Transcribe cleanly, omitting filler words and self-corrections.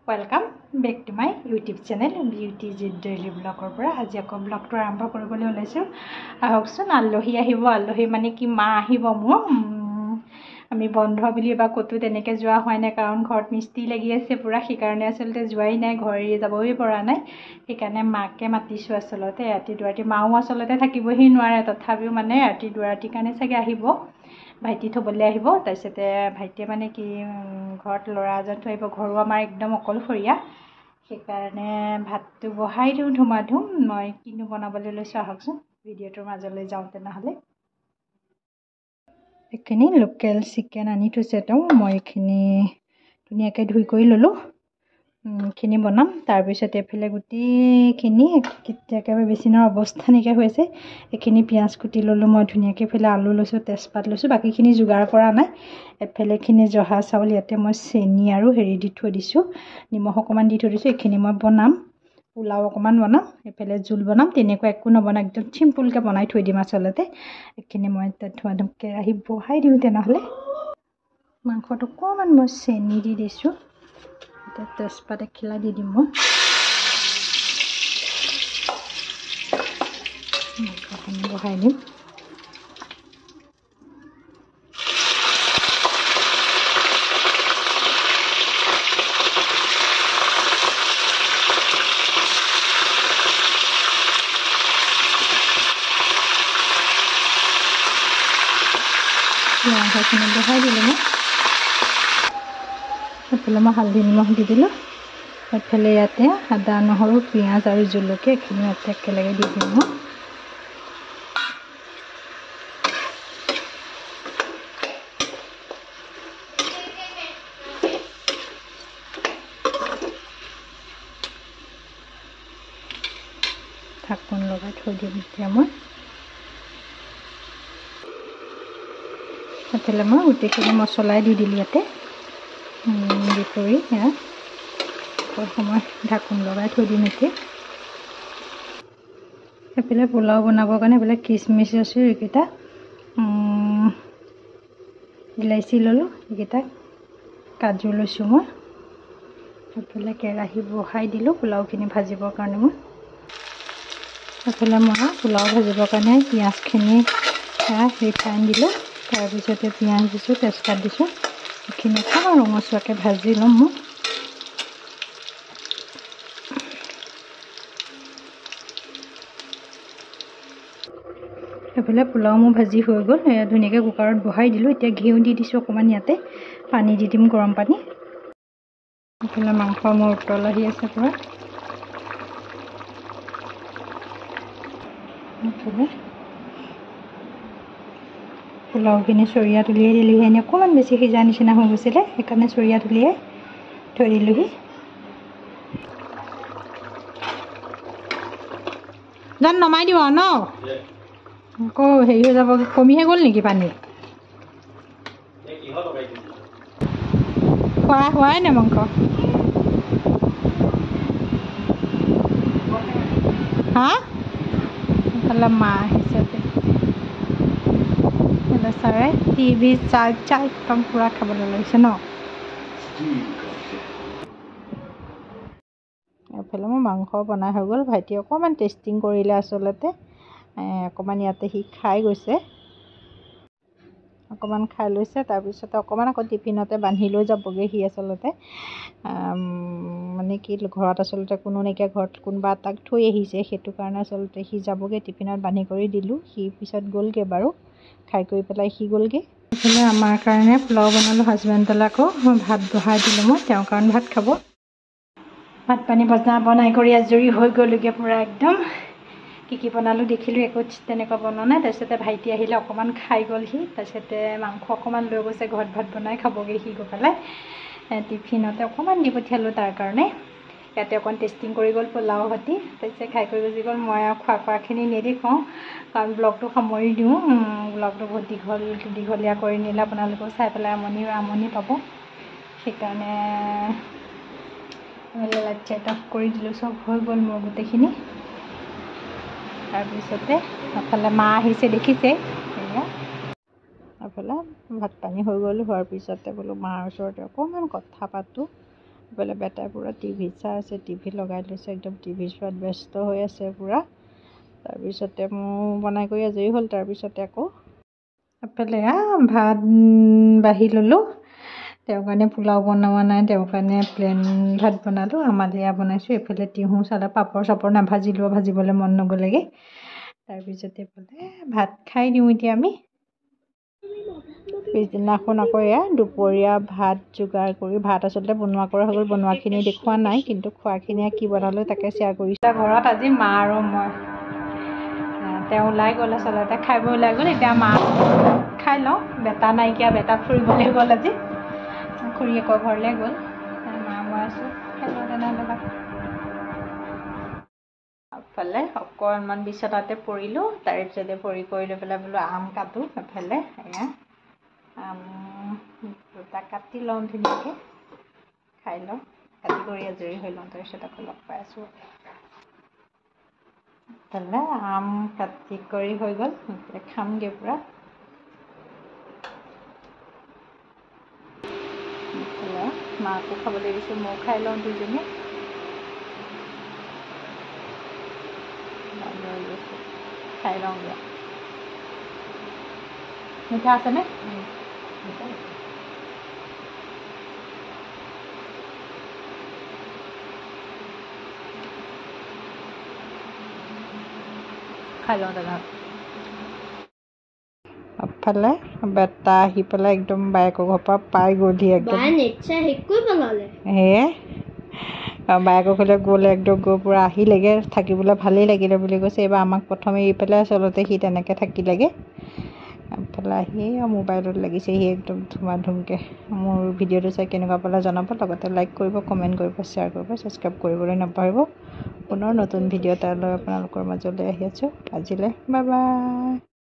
Welcome back to my YouTube channel Beauty Daily Vlogৰ পৰা আজি আকৌ ব্লগটো আৰম্ভ কৰিবলৈ ওলাইছো আহকচোন আলহী আহিব আলহী মানে কি মা আহিব মোৰ আমি বন্ধ বুলি বা কতো তেনেকে যোৱা হয় নাই কাৰণ ঘৰত মিস্ত্ৰী লাগি আছে পুৰা সেইকাৰণে আসলতে যোৱাই নাই ঘৰে যাবই পৰা নাই সেইকাৰণে মাকে মাতিছো আসলতে ৰাতি দুৰাতি মাও আসলতে থাকিবহি নোৱাৰে তথাপিও মানে ৰাতি দুৰাতি কাৰণে চাগে আহিব ভাইটি থবলৈ আহিব তাৰপিছতে ভাইটিয়ে মানে কি ঘৰত লৰা এজন থৈ আহিব ঘৰো আমাৰ একদম অকলশৰীয়া সেইকাৰণে ভাতটো বহাই দিওঁ ধুমাধুম মই কিনো বনাবলৈ লৈছো আহকচোন ভিডিঅ'টোৰ মাজলৈ যাওঁ তেনেহলে এখিনি লোকেল চিকেন আনি থৈছে তো মই এখিনি ধুনীয়াকৈ ধুই কৰি ললো খিনি বনাম তাৰ পিছত এফালে গুটিখিনি একেবাৰে বেছিনৰ অৱস্থা নাইকিয়া হৈছে এখিনি পিয়াজ কুটি ললো মই ধুনীয়াকৈ এফালে আলু লৈছো তেজপাত লৈছো বাকিখিনি যোগাৰ কৰা নাই এফালেখিনি জহা চাউল ইয়াতে মই চেনি আৰু হেৰি দি থৈ দিছো নিমখ অকমান দি থৈ দিছো এখিনি মই বনাম পোলাও অকমান বনাম এফালে জুল বনাম তেনেকুৱা একো নবনাই একদম সিম্পলকৈ বনাই থৈ দিম আসলতে এখিনি মই ধুমাধুম কেৰাহী বহাই দিওঁ তেনেহলে মাংসটো অকমান মই চেনি দি দিছো তেজপাত এখিলা দি দিম মই মাংসখিনি বহাই দিম মাংসখিনি বহাই দিলোঁ মই এফালে মই হালধি নিমখ দি দিলোঁ এফালে ইয়াতে আদা নহৰু পিঁয়াজ আৰু জলকীয়া এইখিনি ইয়াতে একেলগে দি দিম মই ঢাকোন লগাই থৈ দিম এতিয়া মই এফালে মই গোটেইখিনি মছলাই দি দিলোঁ ইয়াতে দি কৰি ইয়াত সময় ঢাকোন লগাই থৈ দিম এতিয়া এফালে পোলাও বনাবৰ কাৰণে এফালে কিচমিচ আছে এইকেইটা ইলাইচি ল'লোঁ এইকেইটা কাজু লৈছোঁ মই এফালে কেৰাহী বহাই দিলোঁ পোলাওখিনি ভাজিবৰ কাৰণে মই এফালে মই পোলাও ভাজিবৰ কাৰণে পিঁয়াজখিনি ৰিফাইন দিলোঁ তাৰপিছতে পিঁয়াজ দিছোঁ তেজপাত দিছোঁ এইখিনি অকণমান ৰঙচুৱাকৈ ভাজি ল'ম মই এফালে পোলাও মোৰ ভাজি হৈ গ'ল ধুনীয়াকৈ কুকাৰত বহাই দিলোঁ এতিয়া ঘিউ দি দিছোঁ অকণমান ইয়াতে পানী দি দিম গৰম পানী এফালে মাংস মোৰ উতল আহি আছে পূৰা পোলাওখিনি চৰিয়াত উলিয়াই দিলোঁহি এনেই অকণমান বেছি সিজা নিচিনা হৈ গৈছিলে সেইকাৰণে চৰিয়াত উলিয়াই থৈ দিলোঁহি জান নমাই দিওঁ আৰু ন আকৌ হেৰি হৈ যাব কমিহে গ'ল নেকি পানী হোৱাই নাই মাংস হা এইফালে মা আহিছে চাৰে টিভি চাই একদম পূৰা খাবলৈ লাগিছে ন এফালে মোৰ মাংস বনাই হৈ গ'ল ভাইটি অকণমান টেষ্টিং কৰিলে আচলতে অকণমান ইয়াতে সি খাই গৈছে অকণমান খাই লৈছে তাৰপিছতে অকণমান আকৌ টিফিনতে বান্ধি লৈ যাবগৈ সি আচলতে মানে কি ঘৰত আচলতে কোনো নাইকিয়া ঘৰত কোনোবা তাক থৈ আহিছে সেইটো কাৰণে আচলতে সি যাবগৈ টিফিনত বান্ধি কৰি দিলোঁ সি পিছত গ'লগৈ বাৰু খাই কৰি পেলাই সি গ'লগৈ এইফালে আমাৰ কাৰণে পোলাও বনালোঁ হাজবেণ্ডলৈ আকৌ ভাত বহাই দিলোঁ মই তেওঁৰ কাৰণে ভাত খাব ভাত পানী বনাই কৰি আজৰি হৈ গ'লোগৈ পূৰা একদম কি বনালোঁ দেখিলোঁ একো তেনেকুৱা বনোৱা নাই তাৰপিছতে ভাইটি আহিলে অকণমান খাই গ'লহি তাৰপিছতে মাংস অকণমান লৈ গৈছে ঘৰত ভাত বনাই খাবগৈ সি গৈ পেলাই টিফিনতে অকণমান দি পঠিয়ালোঁ তাৰ কাৰণে ইয়াতে অকণ টেষ্টিং কৰি গ'ল পোলাও সৈতে তাৰপিছত খাই কৰি গুচি গ'ল মই আৰু খোৱাখিনি নেদেখাওঁ কাৰণ ব্লগটো সামৰি দিওঁ ব্লগটো বহুত দীঘলীয়া কৰি নিলে আপোনালোকেও চাই পেলাই আমনি পাব সেইকাৰণে লাইট চাইট অফ কৰি দিলোঁ চব হৈ গ'ল মোৰ গোটেইখিনি তাৰপিছতে এফালে মা আহিছে দেখিছে এয়া এফালে ভাত পানী হৈ গ'ল হোৱাৰ পিছতে বোলো মাৰ ওচৰতে অকণমান কথা পাতোঁ এইফালে বেটাই পূৰা টিভি চাই আছে, টিভি লগাই লৈছে, একদম টিভি চোৱাত ব্যস্ত হৈ আছে পূৰা। তাৰপিছতে মোৰ বনাই কৰি আজৰি হ'ল। তাৰপিছতে আকৌ এফালে ভাত বাঢ়ি ল'লোঁ। তেওঁৰ কাৰণে পোলাও বনোৱা নাই, তেওঁৰ কাৰণে প্লেন ভাত বনালোঁ, আমালীয়া বনাইছোঁ। এইফালে তিহু চালাদ, পাপৰ চাপৰ নাভাজিলোঁ, ভাজিবলৈ মন নগ'লেগৈ। তাৰপিছতে এইফালে ভাত খাই দিওঁ এতিয়া আমি। পিছদিনাখন আকৌ দুপৰীয়া ভাত যোগাৰ কৰি, ভাত আচলতে বনোৱা কৰা হৈ গ'ল, বনোৱাখিনি দেখুওৱা নাই, কিন্তু খোৱাখিনি কি বনালোঁ তাকে শ্বেয়াৰ কৰিছোঁ। ঘৰত আজি মা আৰু মই, তেওঁ ওলাই গ'ল আচলতে, খাই বৈ ওলাই গ'ল। এতিয়া মা খাই লওঁ, বেটা নাইকিয়া, বেটা ফুৰিবলৈ গ'ল আজি, খুৰীয়েকৰ ঘৰলৈ গ'ল। মা মই আছোঁ, খাই লওঁ তেনেহ'লে ভাত। এফালে অকণমান বিচনাতে পৰিলোঁ, তাৰপিছতে পৰি কৰি লৈ পেলাই বোলো আম কাটোঁ। এফালে আম দুটা কাটি লওঁ ধুনীয়াকৈ, খাই লওঁ, কাটি কৰি আজৰি হৈ লওঁ, তাৰপিছত আকৌ লগ পাই আছোঁ। এফালে আম কাটি কৰি হৈ গ'ল, এতিয়া খামগৈ পূৰা। এফালে মাকো খাবলৈ দিছোঁ, ময়ো খাই লওঁ দুইজনী। খাই লওঁ দিয়া। মিঠা আছেনে? খাই লওঁ তেনেহ'লে। এফালে বেটা আহি পেলাই একদম বায়েকৰ ঘৰৰ পৰা পাই গ'লহি একদম। সেয়ে বায়েকৰ ঘৰলৈ গ'ল, একদম গৈ পূৰা আহিলেগৈ, থাকিবলৈ ভালেই লাগিলে বুলি কৈছে। এইবাৰ আমাক প্ৰথমে এৰি পেলাই আচলতে সি তেনেকৈ থাকিলেগৈ। এফালে আহি মোবাইলত লাগিছে সি একদম ধুমা ধুমকৈ। মোৰ ভিডিঅ'টো চাই কেনেকুৱা পালে জনাব, লগতে লাইক কৰিব, কমেণ্ট কৰিব, শ্বেয়াৰ কৰিব, ছাবস্ক্ৰাইব কৰিবলৈ নাপাহৰিব। পুনৰ নতুন ভিডিঅ' এটা লৈ আপোনালোকৰ মাজলৈ আহি আছোঁ। আজিলৈ বাই বাই।